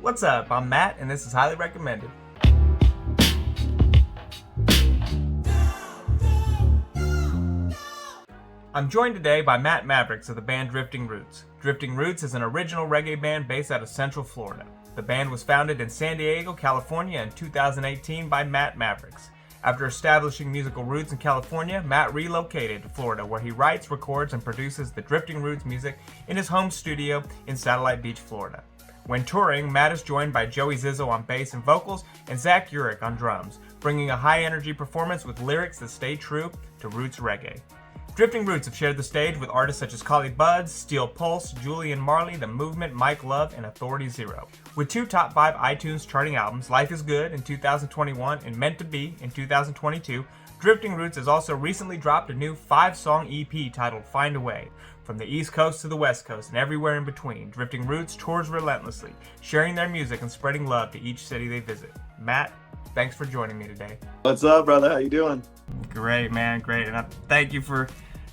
What's up? I'm Matt, and this is Highly Recommended. I'm joined today by Matt Mavericks of the band Drifting Roots. Drifting Roots is an original reggae band based out of Central Florida. The band was founded in San Diego, California in 2018 by Matt Mavericks. After establishing musical roots in California, Matt relocated to Florida, where he writes, records, and produces the Drifting Roots music in his home studio in Satellite Beach, Florida. When touring, Matt is joined by Joey Zizzo on bass and vocals and Zach Urich on drums, bringing a high-energy performance with lyrics that stay true to roots reggae. Drifting Roots have shared the stage with artists such as Collie Buddz, Steel Pulse, Julian Marley, The Movement, Mike Love, and Authority Zero. With 2 top 5 iTunes charting albums, Life is Good in 2021 and Meant to Be in 2022, Drifting Roots has also recently dropped a new 5-song EP titled Find a Way. From the East Coast to the West Coast and everywhere in between, Drifting Roots tours relentlessly, sharing their music and spreading love to each city they visit. Matt, thanks for joining me today. What's up, brother? How you doing? Great, man, great. And I thank you for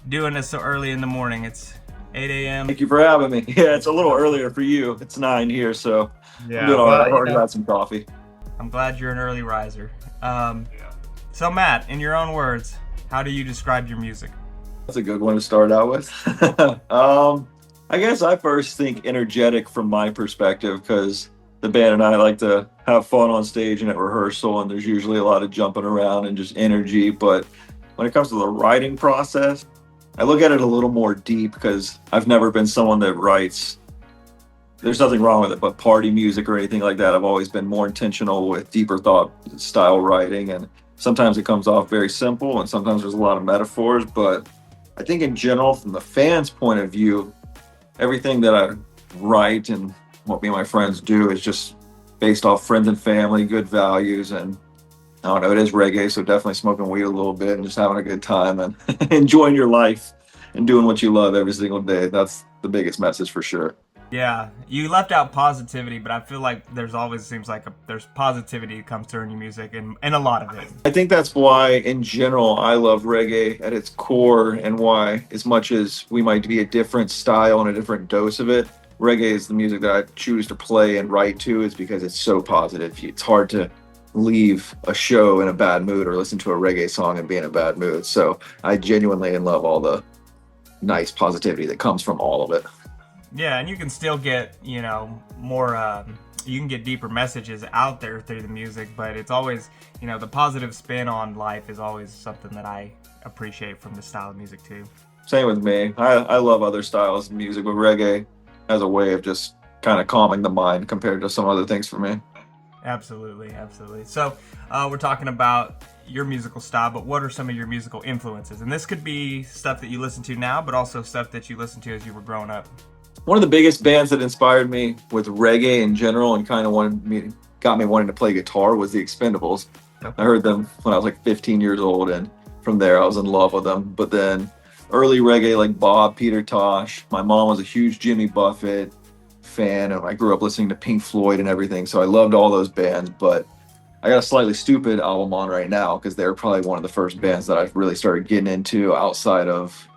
doing this so early in the morning. It's 8 a.m. Thank you for having me. Yeah, it's a little earlier for you. It's 9 here, so Yeah, I'm doing all right. I've already had some coffee. I'm glad you're an early riser. So Matt, in your own words, how do you describe your music? That's a good one to start out with. I guess I first think energetic from my perspective, because the band and I like to have fun on stage and at rehearsal, and there's usually a lot of jumping around and just energy. But when it comes to the writing process, I look at it a little more deep, because I've never been someone that writes, there's nothing wrong with it, but party music or anything like that. I've always been more intentional with deeper thought style writing, and sometimes it comes off very simple and sometimes there's a lot of metaphors. But I think in general, from the fans' point of view, everything that I write and what me and my friends do is just based off friends and family, good values, and I don't know, it is reggae, so definitely smoking weed a little bit and just having a good time and enjoying your life and doing what you love every single day. That's the biggest message for sure. Yeah, you left out positivity, but I feel like there's always seems like there's positivity that comes through in your music, and a lot of it. I think that's why, in general, I love reggae at its core, and why, as much as we might be a different style and a different dose of it, reggae is the music that I choose to play and write to, is because it's so positive. It's hard to leave a show in a bad mood or listen to a reggae song and be in a bad mood. So I genuinely love all the nice positivity that comes from all of it. Yeah, and you can still get, more, you can get deeper messages out there through the music, but it's always, the positive spin on life is always something that I appreciate from the style of music too. Same with me. I love other styles of music, but reggae has a way of just kind of calming the mind compared to some other things for me. Absolutely. So we're talking about your musical style, but what are some of your musical influences? And this could be stuff that you listen to now, but also stuff that you listened to as you were growing up. One of the biggest bands that inspired me with reggae in general and kind of got me wanting to play guitar was the Expendables. I heard them when I was like 15 years old, and from there I was in love with them. But then early reggae like Bob, Peter Tosh, my mom was a huge Jimmy Buffett fan, and I grew up listening to Pink Floyd and everything, so I loved all those bands. But I got a Slightly Stupid album on right now, because they're probably one of the first bands that I really started getting into outside of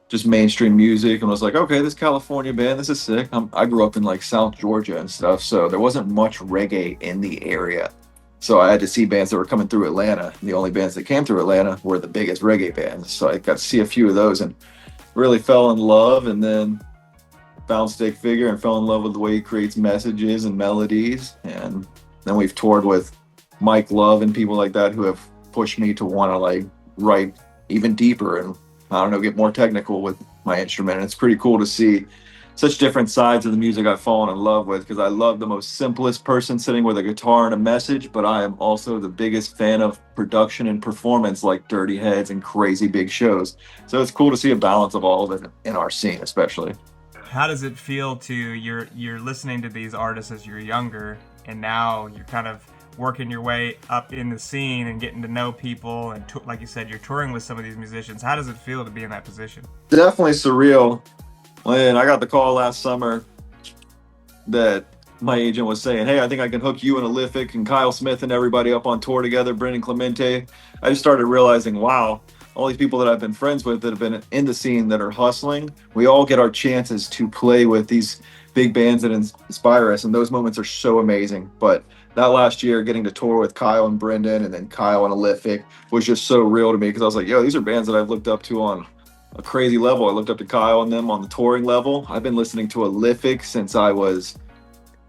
just mainstream music, and was like, okay, this California band, this is sick. I grew up in like South Georgia and stuff, so there wasn't much reggae in the area, so I had to see bands that were coming through Atlanta, and the only bands that came through Atlanta were the biggest reggae bands. So I got to see a few of those and really fell in love, and then found Stick Figure and fell in love with the way he creates messages and melodies. And then we've toured with Mike Love and people like that who have pushed me to want to like write even deeper and, I don't know, get more technical with my instrument. And it's pretty cool to see such different sides of the music I've fallen in love with, because I love the most simplest person sitting with a guitar and a message, but I am also the biggest fan of production and performance like Dirty Heads and crazy big shows. So it's cool to see a balance of all of it in our scene, especially. How does it feel to you're listening to these artists as you're younger, and now you're kind of working your way up in the scene and getting to know people, and like you said, you're touring with some of these musicians. How does it feel to be in that position? Definitely surreal. When I got the call last summer that my agent was saying, hey, I think I can hook you and Olympic and Kyle Smith and everybody up on tour together, Brendan Clemente, I just started realizing, wow, all these people that I've been friends with that have been in the scene that are hustling, we all get our chances to play with these big bands that inspire us, and those moments are so amazing. But that last year, getting to tour with Kyle and Brendan, and then Kyle and Olympic, was just so real to me, because I was like, yo, these are bands that I've looked up to on a crazy level. I looked up to Kyle and them on the touring level. I've been listening to Olympic since I was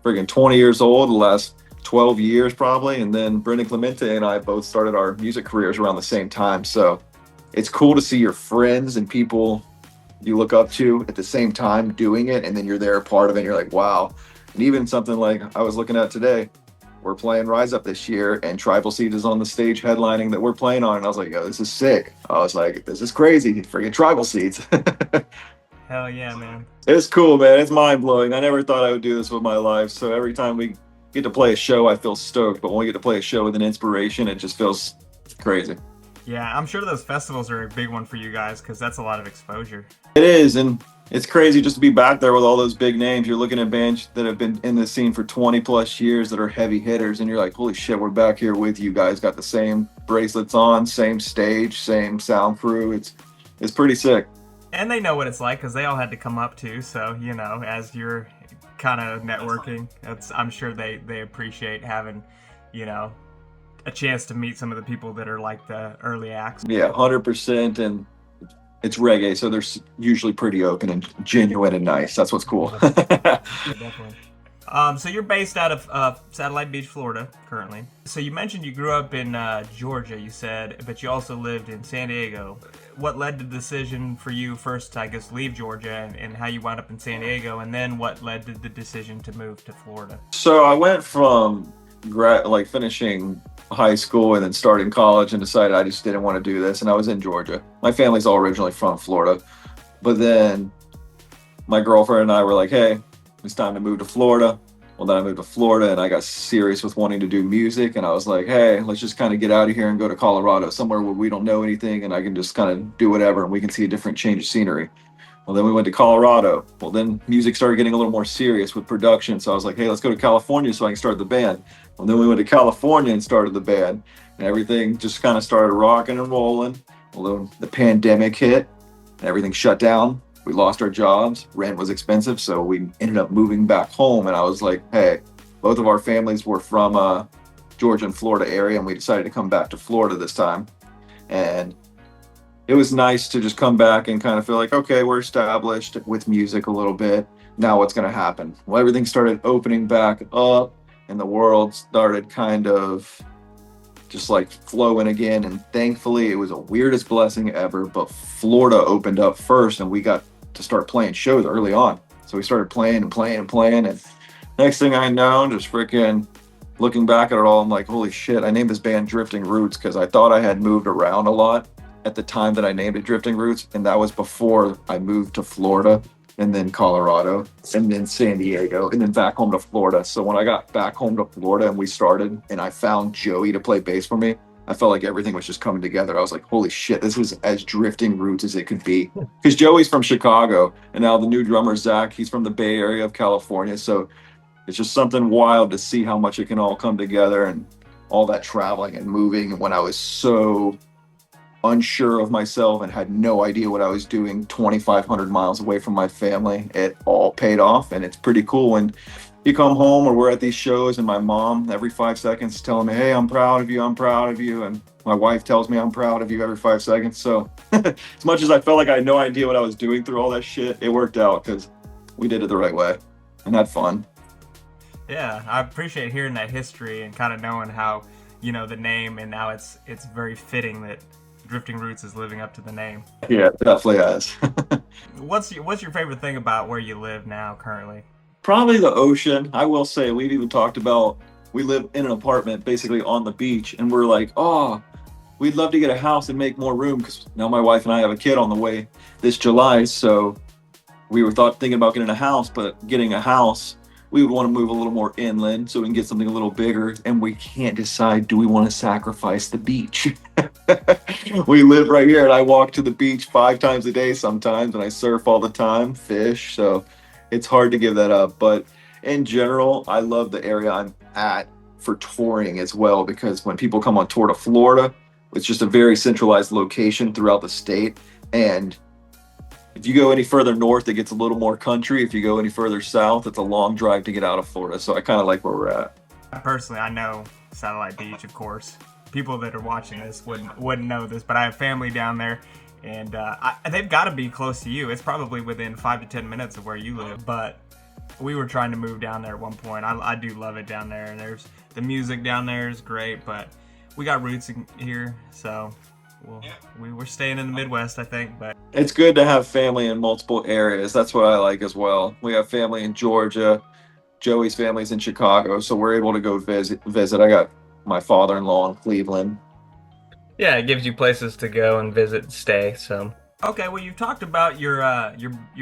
friggin' 20 years old, the last 12 years probably. And then Brendan Clemente and I both started our music careers around the same time. So it's cool to see your friends and people you look up to at the same time doing it, and then you're there a part of it, and you're like, wow. And even something like I was looking at today, we're playing Rise Up this year, and Tribal Seeds is on the stage headlining that we're playing on, and I was like, yo, this is sick. I was like, this is crazy, freaking Tribal Seeds. Hell yeah, man. It's cool, man. It's mind-blowing. I never thought I would do this with my life, so every time we get to play a show, I feel stoked, but when we get to play a show with an inspiration, it just feels crazy. Yeah, I'm sure those festivals are a big one for you guys, because that's a lot of exposure. It is, and it's crazy just to be back there with all those big names. You're looking at bands that have been in the scene for 20 plus years that are heavy hitters, and you're like, holy shit, we're back here with you guys. Got the same bracelets on, same stage, same sound crew. It's pretty sick. And they know what it's like, because they all had to come up too. So, you know, as you're kind of networking, I'm sure they appreciate having, you know, a chance to meet some of the people that are like the early acts. Yeah, 100%. And it's reggae, so they're usually pretty open and genuine and nice. That's what's cool. Yeah, definitely. So you're based out of Satellite Beach, Florida, currently. So you mentioned you grew up in Georgia, you said, but you also lived in San Diego. What led to the decision for you first to, I guess, leave Georgia, and how you wound up in San Diego, and then what led to the decision to move to Florida? So I went from finishing high school and then starting college, and decided I just didn't want to do this, and I was in Georgia. My family's all originally from Florida, but then my girlfriend and I were like, hey, it's time to move to Florida. Well, then I moved to Florida, and I got serious with wanting to do music, and I was like, hey, let's just kind of get out of here and go to Colorado, somewhere where we don't know anything, and I can just kind of do whatever, and we can see a different change of scenery. Well, then we went to Colorado. Well, then music started getting a little more serious with production, so I was like, hey, let's go to California so I can start the band. Well, then we went to California and started the band, and everything just kind of started rocking and rolling. Well, then the pandemic hit, and everything shut down. We lost our jobs. Rent was expensive, so we ended up moving back home. And I was like, hey, both of our families were from Georgia and Florida area, and we decided to come back to Florida this time. And it was nice to just come back and kind of feel like, okay, we're established with music a little bit. Now what's going to happen? Well, everything started opening back up, and the world started kind of just like flowing again. And thankfully, it was the weirdest blessing ever, but Florida opened up first, and we got to start playing shows early on. So we started playing and playing and playing, and next thing I know, just freaking looking back at it all, I'm like, holy shit, I named this band Drifting Roots because I thought I had moved around a lot at the time that I named it Drifting Roots, and that was before I moved to Florida, and then Colorado, and then San Diego, and then back home to Florida. So when I got back home to Florida and we started, and I found Joey to play bass for me, I felt like everything was just coming together. I was like, holy shit, this is as Drifting Roots as it could be. Because Joey's from Chicago, and now the new drummer, Zach, he's from the Bay Area of California. So it's just something wild to see how much it can all come together, and all that traveling and moving. And when I was so unsure of myself and had no idea what I was doing 2,500 miles away from my family, it all paid off. And it's pretty cool when you come home or we're at these shows, and my mom every 5 seconds is telling me, hey, I'm proud of you, I'm proud of you. And my wife tells me I'm proud of you every 5 seconds. So as much as I felt like I had no idea what I was doing through all that shit, it worked out because we did it the right way and had fun. Yeah, I appreciate hearing that history and kind of knowing how, you know, the name, and now it's very fitting that Drifting Roots is living up to the name. Yeah, it definitely has. What's your favorite thing about where you live now currently? Probably the ocean. I will say, we've even talked about, we live in an apartment basically on the beach, and we're like, oh, we'd love to get a house and make more room, because now my wife and I have a kid on the way this July. So we were thinking about getting a house, but getting a house, we would want to move a little more inland so we can get something a little bigger, and we can't decide, do we want to sacrifice the beach? We live right here, and I walk to the beach 5 times a day sometimes, and I surf all the time, fish, so it's hard to give that up. But in general, I love the area I'm at for touring as well, because when people come on tour to Florida, it's just a very centralized location throughout the state, and If you go any further north, it gets a little more country. If you go any further south, it's a long drive to get out of Florida. So I kind of like where we're at. Personally, I know Satellite Beach, of course. People that are watching this wouldn't know this, but I have family down there, and they've got to be close to you. It's probably within 5 to 10 minutes of where you live, but we were trying to move down there at one point. I do love it down there, and there's the music down there is great, but we got roots here, so we're staying in the Midwest, I think. But it's good to have family in multiple areas. That's what I like as well. We have family in Georgia. Joey's family's in Chicago, so we're able to go visit. I got my father-in-law in Cleveland. Yeah, it gives you places to go and visit and stay. So okay, well, you've talked about your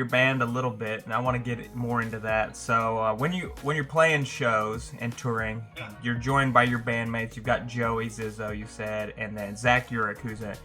band a little bit, and I want to get more into that. So when you're playing shows and touring, you're joined by your bandmates. You've got Joey Zizzo, you said, and then Zach Urich, who's a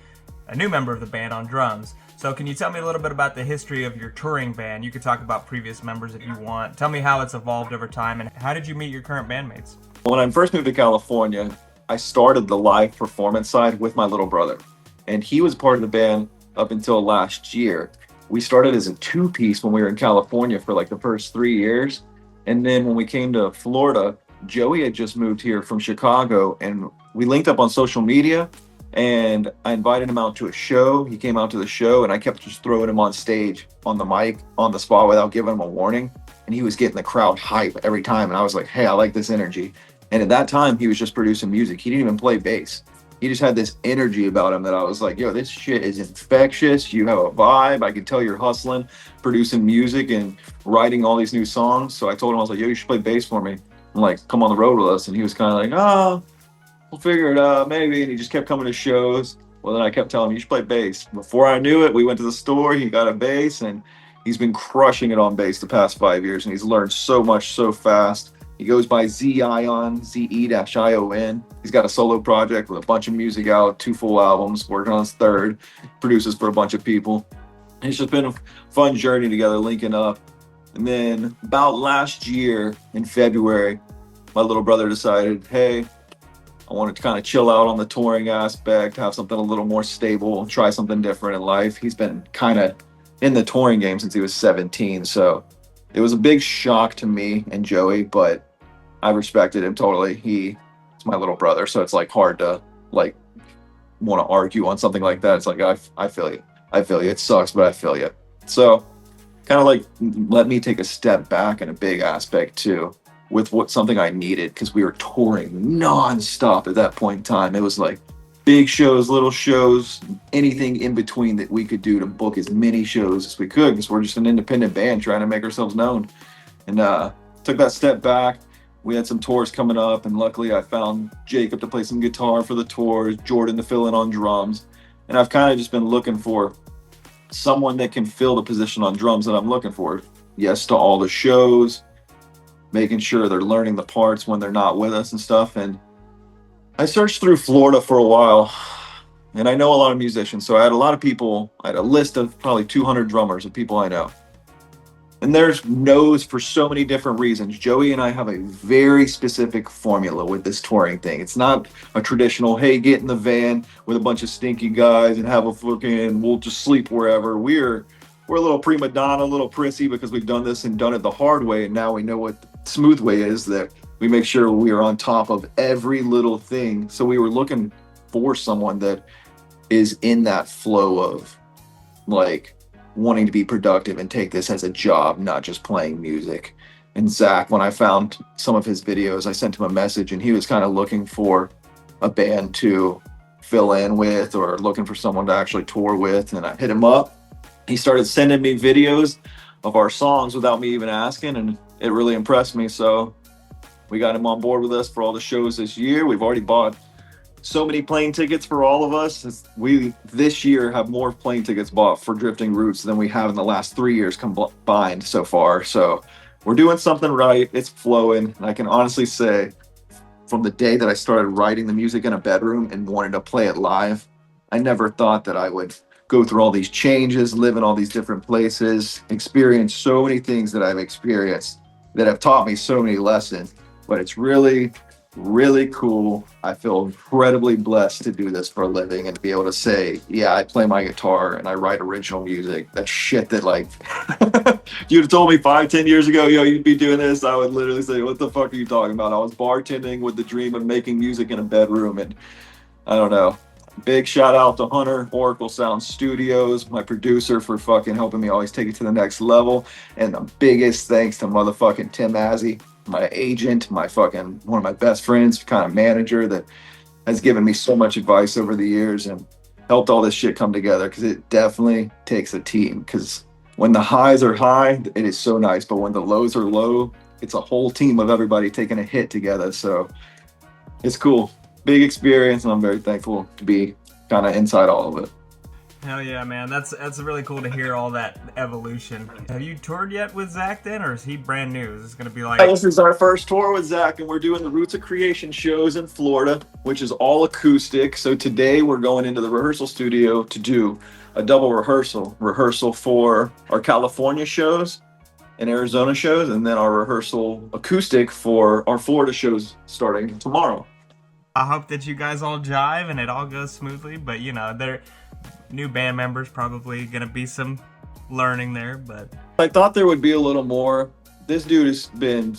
new member of the band on drums. So can you tell me a little bit about the history of your touring band? You could talk about previous members if you want. Tell me how it's evolved over time, and how did you meet your current bandmates? When I first moved to California, I started the live performance side with my little brother, and he was part of the band up until last year. We started as a two-piece when we were in California for like the first 3 years, and then when we came to Florida, Joey had just moved here from Chicago, and we linked up on social media, and I invited him out to a show. He came out to the show, and I kept just throwing him on stage on the mic on the spot without giving him a warning, and he was getting the crowd hype every time, and I was like, hey, I like this energy. And at that time, he was just producing music. He didn't even play bass. He just had this energy about him that I was like, yo, this shit is infectious. You have a vibe. I can tell you're hustling, producing music and writing all these new songs. So I told him, I was like, yo, you should play bass for me. I'm like, come on the road with us. And he was kind of like, oh, we'll figure it out, maybe. And he just kept coming to shows. Well, then I kept telling him, you should play bass. Before I knew it, we went to the store. He got a bass, and he's been crushing it on bass the past 5 years. And he's learned so much so fast. He goes by Zion, Z-E-I-O-N. He's got a solo project with a bunch of music out, 2 full albums, working on his 3rd, produces for a bunch of people. It's just been a fun journey together, linking up. And then about last year in February, my little brother decided, hey, I wanted to kind of chill out on the touring aspect, have something a little more stable, try something different in life. He's been kind of in the touring game since he was 17, so it was a big shock to me and Joey, but I respected him totally. He's my little brother, so it's like hard to like want to argue on something like that. It's like I feel you. I feel you. It sucks, but I feel you. So kind of like let me take a step back in a big aspect too, with something I needed, because we were touring nonstop at that point in time. It was like big shows, little shows, anything in between that we could do to book as many shows as we could, because we're just an independent band trying to make ourselves known. And took that step back. We had some tours coming up, and luckily I found Jacob to play some guitar for the tours, Jordan to fill in on drums. And I've kind of just been looking for someone that can fill the position on drums that I'm looking for. Yes to all the shows, making sure they're learning the parts when they're not with us and stuff. And I searched through Florida for a while, and I know a lot of musicians. So I had a lot of people. I had a list of probably 200 drummers of people I know. And there's no's for so many different reasons. Joey and I have a very specific formula with this touring thing. It's not a traditional, hey, get in the van with a bunch of stinky guys and have a fucking, we'll just sleep wherever. We're a little prima donna, a little prissy, because we've done this and done it the hard way. And now we know what the smooth way is, that we make sure we are on top of every little thing. So we were looking for someone that is in that flow of like wanting to be productive and take this as a job, not just playing music. And Zach, when I found some of his videos, I sent him a message, and he was kind of looking for a band to fill in with, or looking for someone to actually tour with. And I hit him up. He started sending me videos of our songs without me even asking, and it really impressed me. So we got him on board with us for all the shows this year. We've already bought so many plane tickets for all of us. We this year have more plane tickets bought for Drifting Roots than we have in the last 3 years combined so far. So we're doing something right. It's flowing. And I can honestly say, from the day that I started writing the music in a bedroom and wanted to play it live, I never thought that I would go through all these changes, live in all these different places, experience so many things that I've experienced that have taught me so many lessons. But it's really really cool. I feel incredibly blessed to do this for a living and to be able to say, yeah, I play my guitar and I write original music. That's shit that, like, if you'd have told me 5, 10 years ago, yo, you'd be doing this, I would literally say, what the fuck are you talking about? I was bartending with the dream of making music in a bedroom, and I don't know. Big shout out to Hunter, Oracle Sound Studios, my producer, for fucking helping me always take it to the next level. And the biggest thanks to motherfucking Tim Azzy, my agent, my fucking one of my best friends, kind of manager that has given me so much advice over the years and helped all this shit come together, because it definitely takes a team. Because when the highs are high, it is so nice. But when the lows are low, it's a whole team of everybody taking a hit together. So it's cool. Big experience, and I'm very thankful to be kind of inside all of it. Hell yeah, man. That's really cool to hear all that evolution. Have you toured yet with Zach then, or is he brand new? Is this going to be like... This is our first tour with Zach, and we're doing the Roots of Creation shows in Florida, which is all acoustic. So today we're going into the rehearsal studio to do a double rehearsal for our California shows and Arizona shows, and then our rehearsal acoustic for our Florida shows starting tomorrow. I hope that you guys all jive and it all goes smoothly, but you know, they're new band members, probably gonna be some learning there, but I thought there would be a little more. This dude has been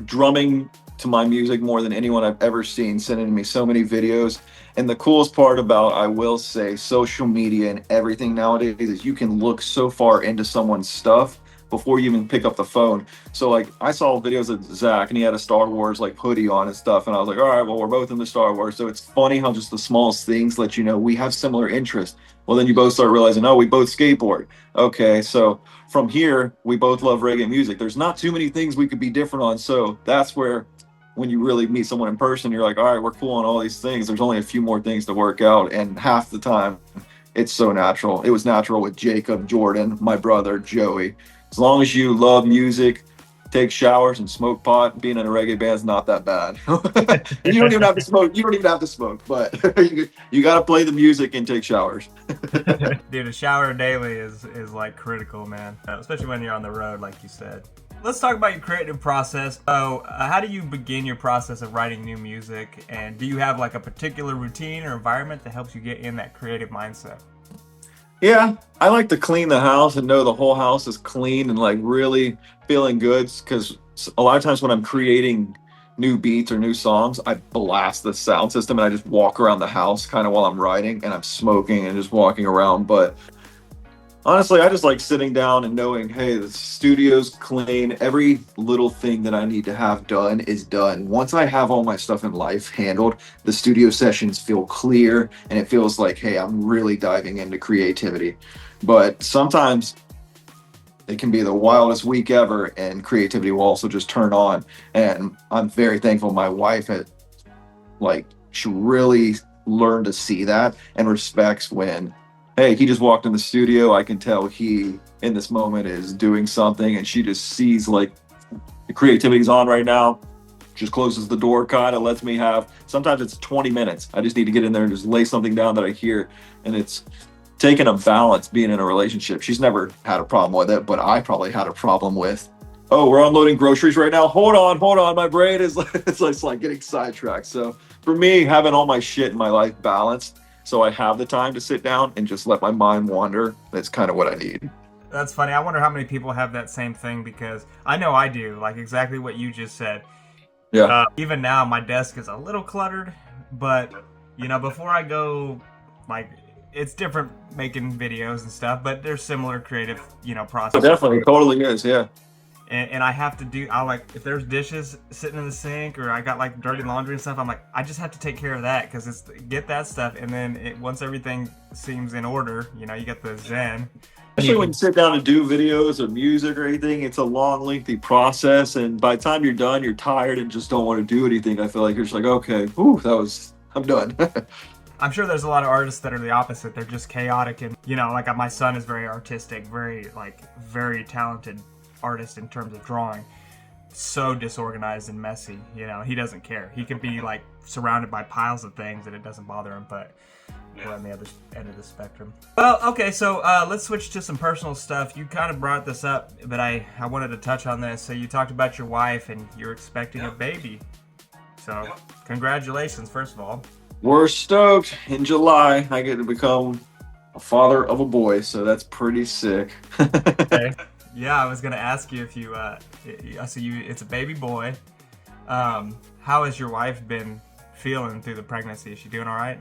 drumming to my music more than anyone I've ever seen, sending me so many videos. And the coolest part about, I will say, social media and everything nowadays is you can look so far into someone's stuff before you even pick up the phone. So like, I saw videos of Zach and he had a Star Wars like hoodie on and stuff, and I was like, all right, well, we're both into Star Wars. So it's funny how just the smallest things let you know we have similar interests. Well, then you both start realizing, oh, we both skateboard. Okay, so from here, we both love reggae music. There's not too many things we could be different on. So that's where, when you really meet someone in person, you're like, all right, we're cool on all these things. There's only a few more things to work out. And half the time, it's so natural. It was natural with Jacob, Jordan, my brother, Joey. As long as you love music, take showers, and smoke pot, being in a reggae band is not that bad. You don't even have to smoke. You don't even have to smoke, but you got to play the music and take showers. Dude, a shower daily is like critical, man. Especially when you're on the road, like you said. Let's talk about your creative process. So, how do you begin your process of writing new music? And do you have like a particular routine or environment that helps you get in that creative mindset? Yeah, I like to clean the house and know the whole house is clean and like really feeling good, because a lot of times when I'm creating new beats or new songs, I blast the sound system and I just walk around the house kind of while I'm writing, and I'm smoking and just walking around. But honestly, I just like sitting down and knowing, hey, the studio's clean. Every little thing that I need to have done is done. Once I have all my stuff in life handled, the studio sessions feel clear and it feels like, hey, I'm really diving into creativity. But sometimes it can be the wildest week ever and creativity will also just turn on. And I'm very thankful my wife had, like, she really learned to see that and respects when, hey, he just walked in the studio, I can tell he, in this moment, is doing something, and she just sees, like, the creativity's on right now, just closes the door, kind of lets me have, sometimes it's 20 minutes. I just need to get in there and just lay something down that I hear, and it's taking a balance being in a relationship. She's never had a problem with it, but I probably had a problem with, oh, we're unloading groceries right now. Hold on. My brain is like, it's like getting sidetracked. So for me, having all my shit in my life balanced, so I have the time to sit down and just let my mind wander, that's kind of what I need. That's funny. I wonder how many people have that same thing, because I know I do, like exactly what you just said. Yeah. Even now, my desk is a little cluttered, but, you know, before I go, like, it's different making videos and stuff, but there's similar creative, you know, process. It definitely, totally is, yeah. And I have to do, I like, if there's dishes sitting in the sink or I got like dirty laundry and stuff, I'm like, I just have to take care of that, because it's get that stuff. And then once everything seems in order, you know, you get the zen. Especially when you sit down and do videos or music or anything, it's a long, lengthy process. And by the time you're done, you're tired and just don't want to do anything. I feel like you're just like, okay, whew, I'm done. I'm sure there's a lot of artists that are the opposite. They're just chaotic. And, you know, like my son is very artistic, very talented artist in terms of drawing, so disorganized and messy. You know, he doesn't care. He can be like surrounded by piles of things and it doesn't bother him, but we're on the other end of the spectrum. Well, okay, so let's switch to some personal stuff. You kind of brought this up, but I wanted to touch on this. So you talked about your wife and you're expecting a baby So congratulations, first of all. We're stoked. In July, I get to become a father of a boy, so that's pretty sick. Okay. Yeah, I was gonna ask you if you, so it's a baby boy. How has your wife been feeling through the pregnancy? Is she doing all right?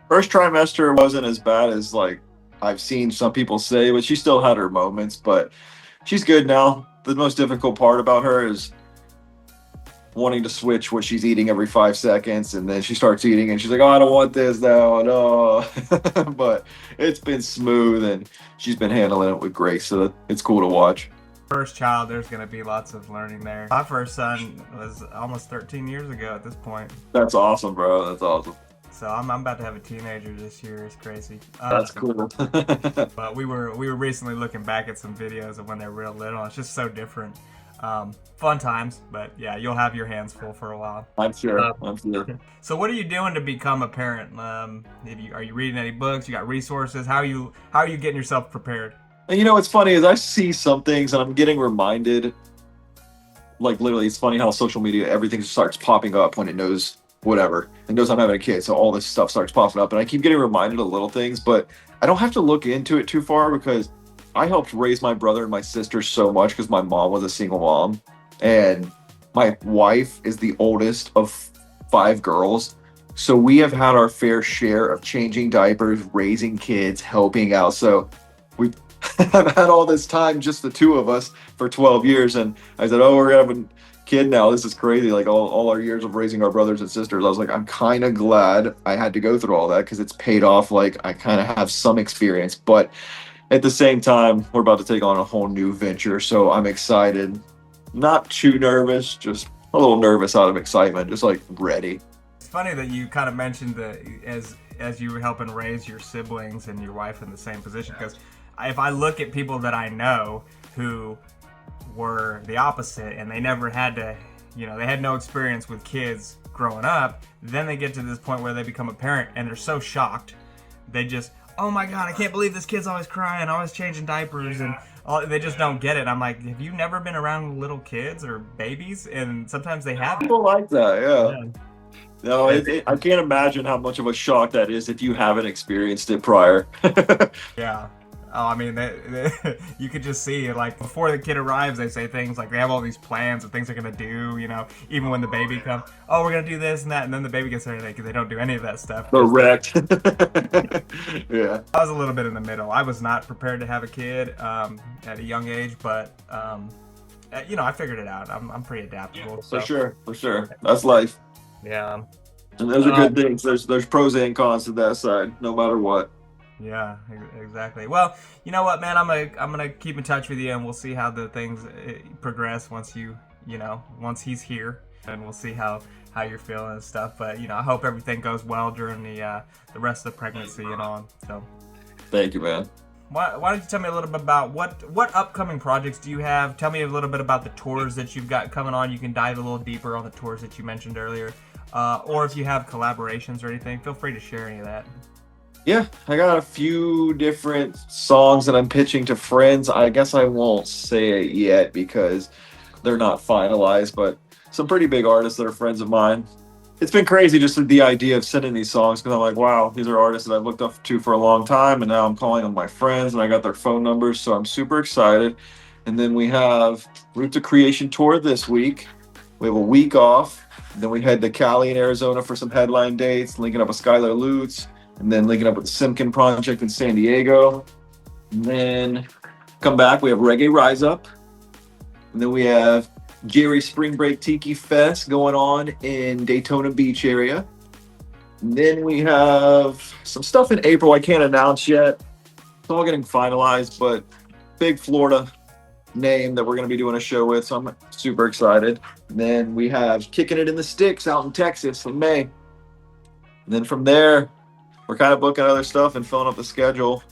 First trimester wasn't as bad as like I've seen some people say, but she still had her moments, but she's good now. The most difficult part about her is wanting to switch what she's eating every 5 seconds, and then she starts eating and she's like, oh, I don't want this now, no. But it's been smooth and she's been handling it with grace, so it's cool to watch. First child, there's gonna be lots of learning there. My first son was almost 13 years ago at this point. That's awesome, bro. That's awesome. So I'm about to have a teenager this year. It's crazy. That's cool. But we were recently looking back at some videos of when they're real little. It's just so different. Fun times, but yeah, you'll have your hands full for a while. I'm sure. I'm sure. So what are you doing to become a parent? Are you reading any books? You got resources? How are you getting yourself prepared? And you know what's funny is I see some things and I'm getting reminded. Like literally, it's funny how social media, everything starts popping up when it knows whatever. It knows I'm having a kid, so all this stuff starts popping up, and I keep getting reminded of little things. But I don't have to look into it too far because I helped raise my brother and my sister so much because my mom was a single mom, and my wife is the oldest of 5 girls. So we have had our fair share of changing diapers, raising kids, helping out. So we have had all this time, just the two of us, for 12 years. And I said, oh, we're gonna have a kid now. This is crazy. Like all our years of raising our brothers and sisters. I was like, I'm kind of glad I had to go through all that because it's paid off. Like I kind of have some experience, but at the same time, we're about to take on a whole new venture. So I'm excited, not too nervous, just a little nervous out of excitement, just like ready. It's funny that you kind of mentioned that as you were helping raise your siblings and your wife in the same position, because if I look at people that I know who were the opposite and they never had to, they had no experience with kids growing up, then they get to this point where they become a parent and they're so shocked. They just, oh my God, I can't believe this kid's always crying, always changing diapers, and they just don't get it. I'm like, have you never been around little kids or babies? And sometimes they have. People like that, yeah. No, I can't imagine how much of a shock that is if you haven't experienced it prior. Yeah. Oh, I mean, you could just see, like, before the kid arrives, they say things like they have all these plans of things they're going to do, even when the baby comes. Oh, we're going to do this and that. And then the baby gets there and they don't do any of that stuff. Correct. Yeah. I was a little bit in the middle. I was not prepared to have a kid at a young age, but, I figured it out. I'm pretty adaptable. So. For sure. That's life. Yeah. And those are good things. There's pros and cons to that side, no matter what. Yeah, exactly. Well, you know what, man? I'm gonna keep in touch with you, and we'll see how the things progress once once he's here, and we'll see how you're feeling and stuff. But I hope everything goes well during the rest of the pregnancy and on. So, thank you, man. Why don't you tell me a little bit about what upcoming projects do you have? Tell me a little bit about the tours that you've got coming on. You can dive a little deeper on the tours that you mentioned earlier, or if you have collaborations or anything, feel free to share any of that. Yeah, I got a few different songs that I'm pitching to friends. I guess I won't say it yet because they're not finalized, but some pretty big artists that are friends of mine. It's been crazy just the idea of sending these songs because I'm like, wow, these are artists that I've looked up to for a long time, and now I'm calling them my friends, and I got their phone numbers, so I'm super excited. And then we have Root to Creation tour this week. We have a week off. Then we head to Cali in Arizona for some headline dates, linking up with Skylar Lutz, and then linking up with the Simkin Project in San Diego. And then come back, we have Reggae Rise Up. And then we have Jerry Spring Break Tiki Fest going on in Daytona Beach area. And then we have some stuff in April I can't announce yet. It's all getting finalized, but big Florida name that we're going to be doing a show with, so I'm super excited. And then we have Kicking It in the Sticks out in Texas in May. And then from there, we're kind of booking other stuff and filling up the schedule,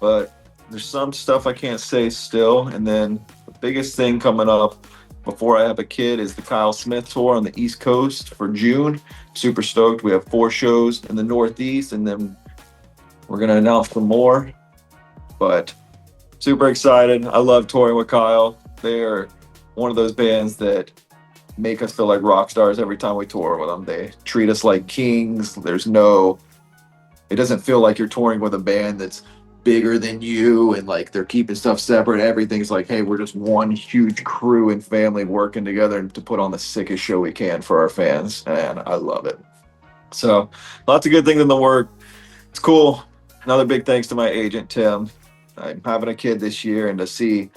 but there's some stuff I can't say still. And then the biggest thing coming up before I have a kid is the Kyle Smith tour on the East Coast for June. Super stoked. We have 4 shows in the Northeast, and then we're going to announce some more, but super excited. I love touring with Kyle. They are one of those bands that make us feel like rock stars every time we tour with them. They treat us like kings. It doesn't feel like you're touring with a band that's bigger than you and like they're keeping stuff separate. Everything's like, hey, we're just one huge crew and family working together to put on the sickest show we can for our fans. And I love it. So lots of good things in the work. It's cool. Another big thanks to my agent, Tim. I'm having a kid this year, and to see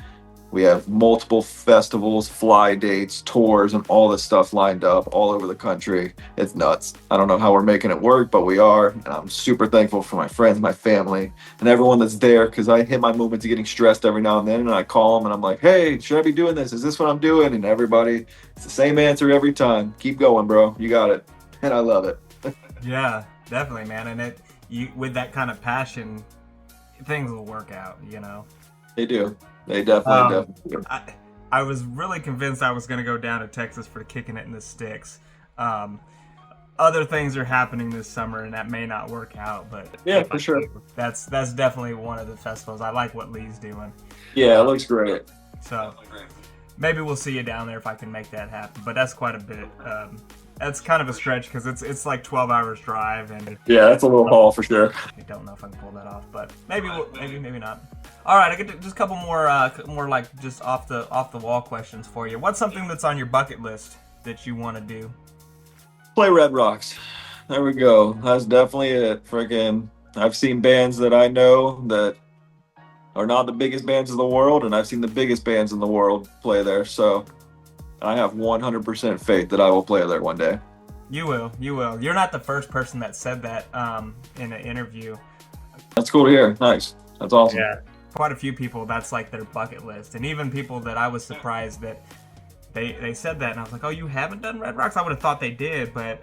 we have multiple festivals, fly dates, tours, and all this stuff lined up all over the country. It's nuts. I don't know how we're making it work, but we are. And I'm super thankful for my friends, my family, and everyone that's there, because I hit my moments of getting stressed every now and then, and I call them and I'm like, hey, should I be doing this? Is this what I'm doing? And everybody, it's the same answer every time. Keep going, bro. You got it. And I love it. Yeah, definitely, man. And with that kind of passion, things will work out, you know? They do. They definitely do. I was really convinced I was going to go down to Texas for Kicking It in the Sticks. Other things are happening this summer, and that may not work out, but yeah, for sure. That's definitely one of the festivals. I like what Lee's doing. Yeah, it looks great. So maybe we'll see you down there if I can make that happen. But that's quite a bit. That's kind of a stretch because it's like 12 hours drive, and yeah, that's a little haul for sure. I don't know if I can pull that off, but maybe not. All right, I get just a couple more like just off the wall questions for you. What's something that's on your bucket list that you want to do? Play Red Rocks. There we go. That's definitely it. Freaking, I've seen bands that I know that are not the biggest bands in the world, and I've seen the biggest bands in the world play there. So I have 100% faith that I will play there one day. You will. You're not the first person that said that in an interview. That's cool to hear. Nice. That's awesome. Yeah. Quite a few people, that's like their bucket list. And even people that I was surprised that they said that. And I was like, oh, you haven't done Red Rocks? I would have thought they did. But,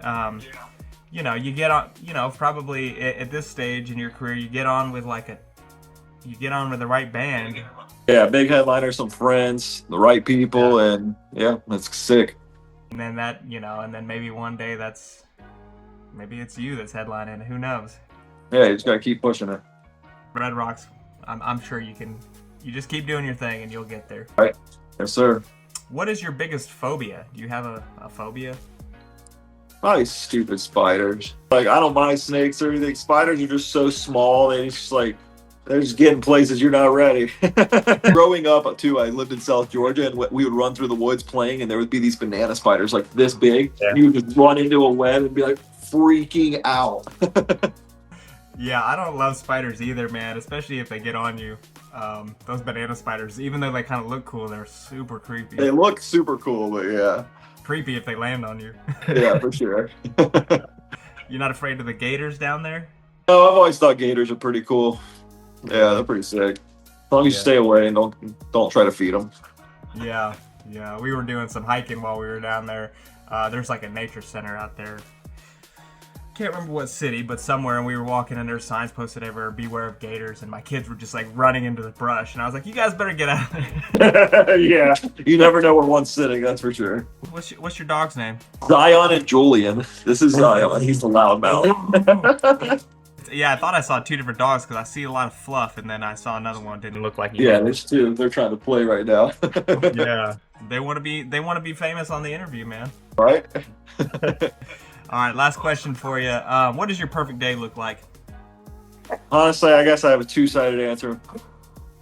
you know, you get on, you know, probably at this stage in your career, you get on with the right band. Yeah, big headliner, some friends, the right people, and yeah, that's sick. And then and then maybe one day maybe it's you that's headlining. Who knows? Yeah, you just gotta keep pushing it. Red Rocks, I'm sure you can. You just keep doing your thing and you'll get there. All right. Yes, sir. What is your biggest phobia? Do you have a phobia? Probably stupid spiders. Like, I don't mind snakes or anything. Spiders are just so small. They're just getting places you're not ready. Growing up, too, I lived in South Georgia, and we would run through the woods playing, and there would be these banana spiders like this big. Yeah. You would just run into a web and be like freaking out. Yeah, I don't love spiders either, man, especially if they get on you. Those banana spiders, even though they kind of look cool, they're super creepy. They look super cool, but yeah. Creepy if they land on you. Yeah, for sure. You're not afraid of the gators down there? No, I've always thought gators are pretty cool. Yeah, they're pretty sick. As long as you stay away and don't try to feed them. Yeah. We were doing some hiking while we were down there. There's like a nature center out there. Can't remember what city, but somewhere, and we were walking and there's signs posted everywhere, beware of gators, and my kids were just like running into the brush, and I was like, you guys better get out of there. Yeah, you never know where one's sitting, that's for sure. What's your dog's name? Zion and Julian. This is Zion. He's the loudmouth. Yeah, I thought I saw two different dogs because I see a lot of fluff, and then I saw another one didn't look like. Yeah, there's two. They're trying to play right now. Yeah, they want to be famous on the interview, man. Right. All right, last question for you. What does your perfect day look like? Honestly, I guess I have a two-sided answer.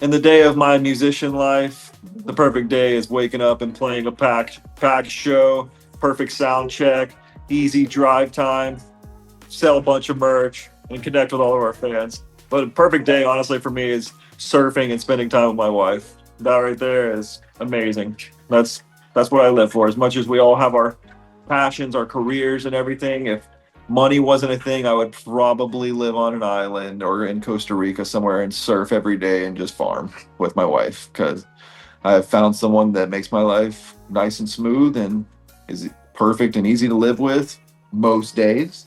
In the day of my musician life, the perfect day is waking up and playing a packed show, perfect sound check, easy drive time, sell a bunch of merch, and connect with all of our fans. But a perfect day, honestly, for me is surfing and spending time with my wife. That right there is amazing. That's what I live for. As much as we all have our passions, our careers, and everything, if money wasn't a thing, I would probably live on an island or in Costa Rica somewhere and surf every day and just farm with my wife, because I have found someone that makes my life nice and smooth and is perfect and easy to live with most days.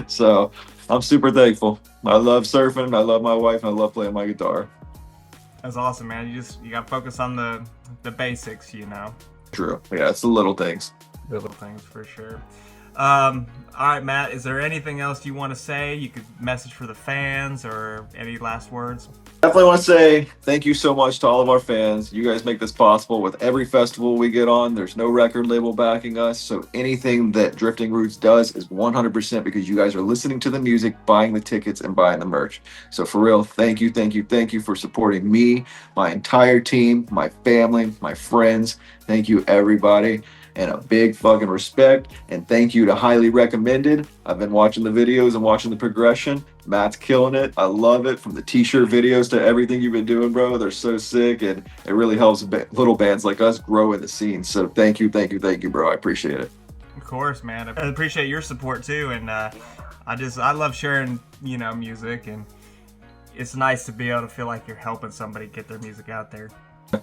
So I'm super thankful. I love surfing, I love my wife, and I love playing my guitar. That's awesome, man. You gotta focus on the basics, you know. True. Yeah, it's the little things. Little things for sure. All right, Matt, is there anything else you want to say? You could message for the fans or any last words? Definitely want to say thank you so much to all of our fans. You guys make this possible with every festival we get on. There's no record label backing us. So anything that Drifting Roots does is 100% because you guys are listening to the music, buying the tickets, and buying the merch. So for real, thank you for supporting me, my entire team, my family, my friends. Thank you, everybody. And a big fucking respect. And thank you to Highly Recommended. I've been watching the videos and watching the progression. Matt's killing it. I love it. From the t-shirt videos to everything you've been doing, bro. They're so sick, and it really helps little bands like us grow in the scene. So thank you, bro. I appreciate it. Of course, man. I appreciate your support too, and I love sharing, music, and it's nice to be able to feel like you're helping somebody get their music out there.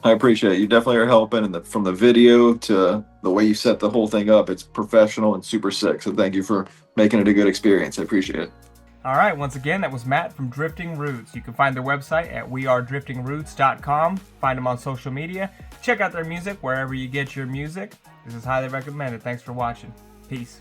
I appreciate it. You definitely are helping, and from the video to the way you set the whole thing up, it's professional and super sick. So thank you for making it a good experience. I appreciate it. All right, once again, that was Matt from Drifting Roots. You can find their website at wearedriftingroots.com. Find them on social media. Check out their music wherever you get your music. This is highly recommended. Thanks for watching. Peace.